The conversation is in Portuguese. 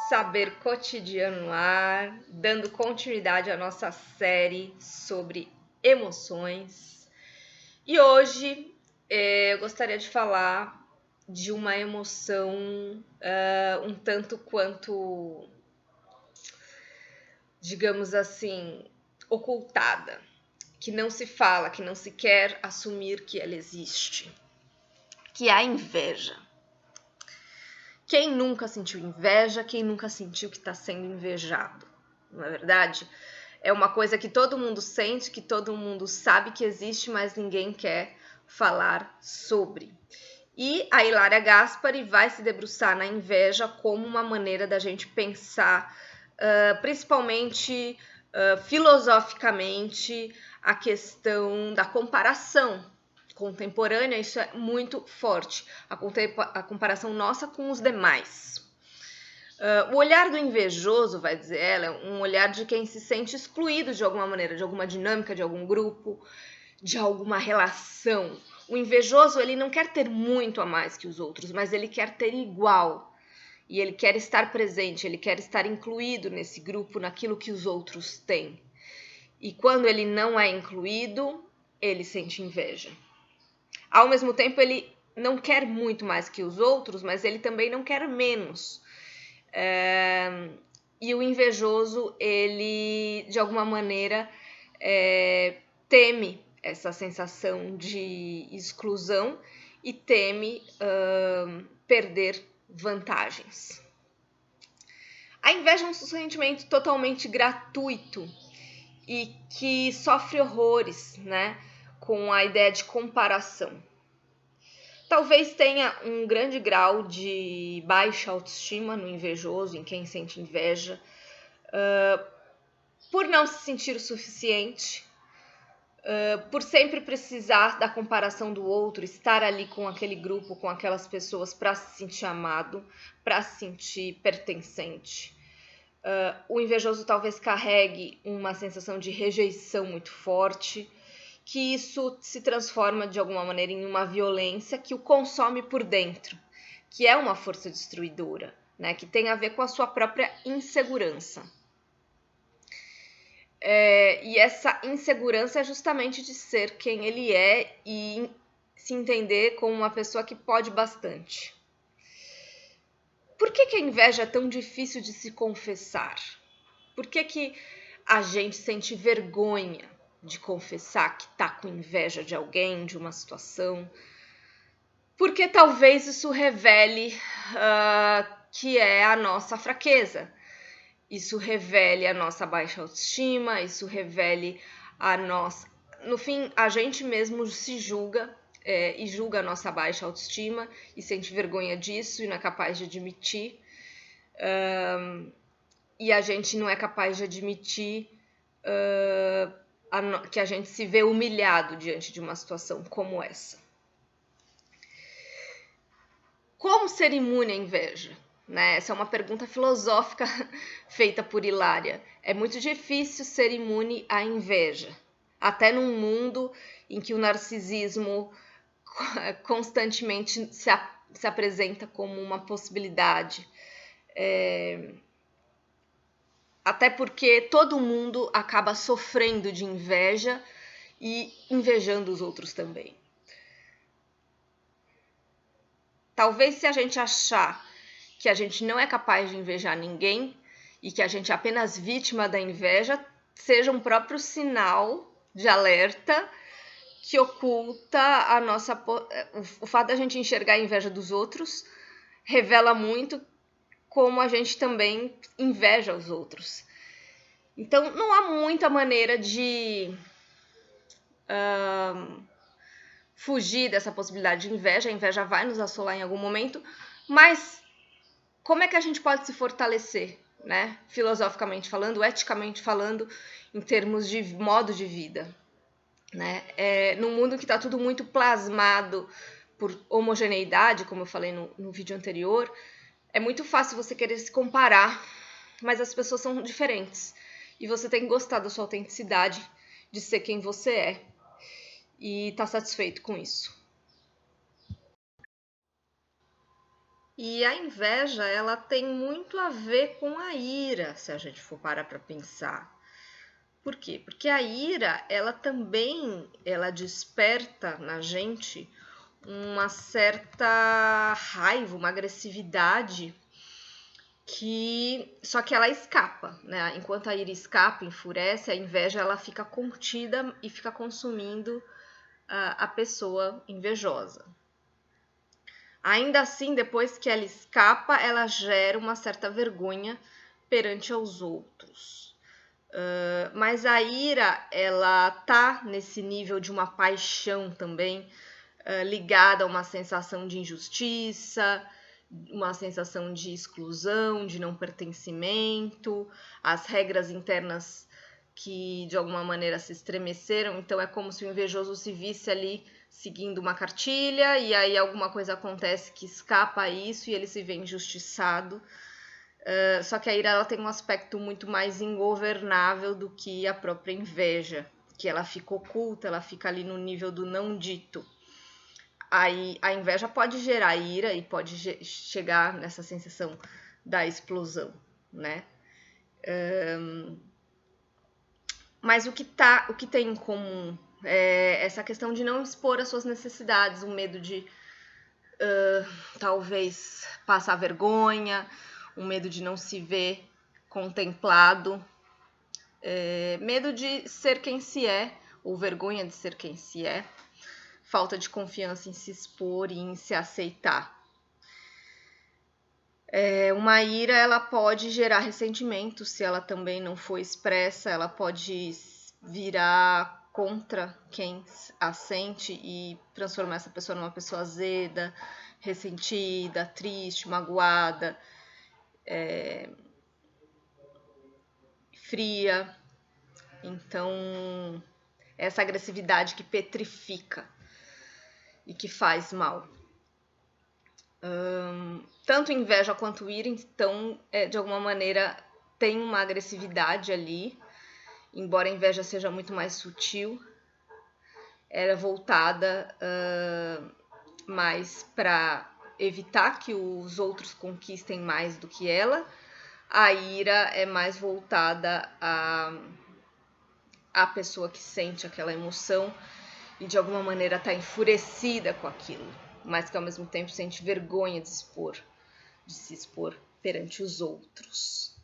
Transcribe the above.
Saber Cotidiano no ar, dando continuidade à nossa série sobre emoções. E hoje eu gostaria de falar de uma emoção um tanto quanto, digamos assim, ocultada, que não se fala, que não se quer assumir que ela existe, que é a inveja. Quem nunca sentiu inveja? Quem nunca sentiu que está sendo invejado? Não é verdade? É uma coisa que todo mundo sente, que todo mundo sabe que existe, mas ninguém quer falar sobre. E a Hilária Gaspari vai se debruçar na inveja como uma maneira da gente pensar, principalmente filosoficamente, a questão da comparação contemporânea. Isso é muito forte, a comparação nossa com os demais. O olhar do invejoso, vai dizer ela, é um olhar de quem se sente excluído de alguma maneira, de alguma dinâmica, de algum grupo, de alguma relação. O invejoso, ele não quer ter muito a mais que os outros, mas ele quer ter igual. E ele quer estar presente, ele quer estar incluído nesse grupo, naquilo que os outros têm. E quando ele não é incluído, ele sente inveja. Ao mesmo tempo, ele não quer muito mais que os outros, mas ele também não quer menos. E o invejoso, ele, de alguma maneira, teme essa sensação de exclusão e teme perder vantagens. A inveja é um sentimento totalmente gratuito e que sofre horrores, né, com a ideia de comparação. Talvez tenha um grande grau de baixa autoestima no invejoso, em quem sente inveja, por não se sentir o suficiente, por sempre precisar da comparação do outro, estar ali com aquele grupo, com aquelas pessoas para se sentir amado, para se sentir pertencente. O invejoso talvez carregue uma sensação de rejeição muito forte, que isso se transforma de alguma maneira em uma violência que o consome por dentro, que é uma força destruidora, né? Que tem a ver com a sua própria insegurança. E essa insegurança é justamente de ser quem ele é e se entender como uma pessoa que pode bastante. Por que a inveja é tão difícil de se confessar? Por que a gente sente vergonha de confessar que está com inveja de alguém, de uma situação? Porque talvez isso revele que é a nossa fraqueza. Isso revele a nossa baixa autoestima, isso revele a nossa... No fim, a gente mesmo se julga e julga a nossa baixa autoestima e sente vergonha disso e não é capaz de admitir. E a gente não é capaz de admitir que a gente se vê humilhado diante de uma situação como essa. Como ser imune à inveja? Né? Essa é uma pergunta filosófica feita por Hilária. É muito difícil ser imune à inveja, até num mundo em que o narcisismo constantemente se apresenta como uma possibilidade. Até porque todo mundo acaba sofrendo de inveja e invejando os outros também. Talvez se a gente achar que a gente não é capaz de invejar ninguém e que a gente é apenas vítima da inveja, seja um próprio sinal de alerta que oculta a nossa... O fato da gente enxergar a inveja dos outros revela muito como a gente também inveja os outros. Então, não há muita maneira de fugir dessa possibilidade de inveja. A inveja vai nos assolar em algum momento, mas como é que a gente pode se fortalecer, né? Filosoficamente falando, eticamente falando, em termos de modo de vida, né? Num mundo que está tudo muito plasmado por homogeneidade, como eu falei no vídeo anterior, é muito fácil você querer se comparar, mas as pessoas são diferentes. E você tem que gostar da sua autenticidade, de ser quem você é. E estar satisfeito com isso. E a inveja, ela tem muito a ver com a ira, se a gente for parar para pensar. Por quê? Porque a ira, ela também, ela desperta na gente uma certa raiva, uma agressividade só que ela escapa, né? Enquanto a ira escapa, enfurece, a inveja ela fica contida e fica consumindo a pessoa invejosa. Ainda assim, depois que ela escapa, ela gera uma certa vergonha perante aos outros. Mas a ira, ela tá nesse nível de uma paixão também, ligada a uma sensação de injustiça, uma sensação de exclusão, de não pertencimento, as regras internas que de alguma maneira se estremeceram. Então é como se o invejoso se visse ali seguindo uma cartilha e aí alguma coisa acontece que escapa a isso e ele se vê injustiçado. Só que a ira ela tem um aspecto muito mais ingovernável do que a própria inveja, que ela fica oculta, ela fica ali no nível do não dito. Aí a inveja pode gerar ira e pode chegar nessa sensação da explosão, né? Mas o que tem em comum é essa questão de não expor as suas necessidades, o medo de talvez passar vergonha, o medo de não se ver contemplado, medo de ser quem se é, ou vergonha de ser quem se é, falta de confiança em se expor e em se aceitar. Uma ira, ela pode gerar ressentimento se ela também não for expressa, ela pode virar contra quem a sente e transformar essa pessoa numa pessoa azeda, ressentida, triste, magoada, fria. Então, essa agressividade que petrifica e que faz mal. Tanto inveja quanto ira, então, de alguma maneira, tem uma agressividade ali, embora a inveja seja muito mais sutil, era voltada mais para evitar que os outros conquistem mais do que ela. A ira é mais voltada à pessoa que sente aquela emoção e de alguma maneira está enfurecida com aquilo, mas que ao mesmo tempo sente vergonha de se expor perante os outros.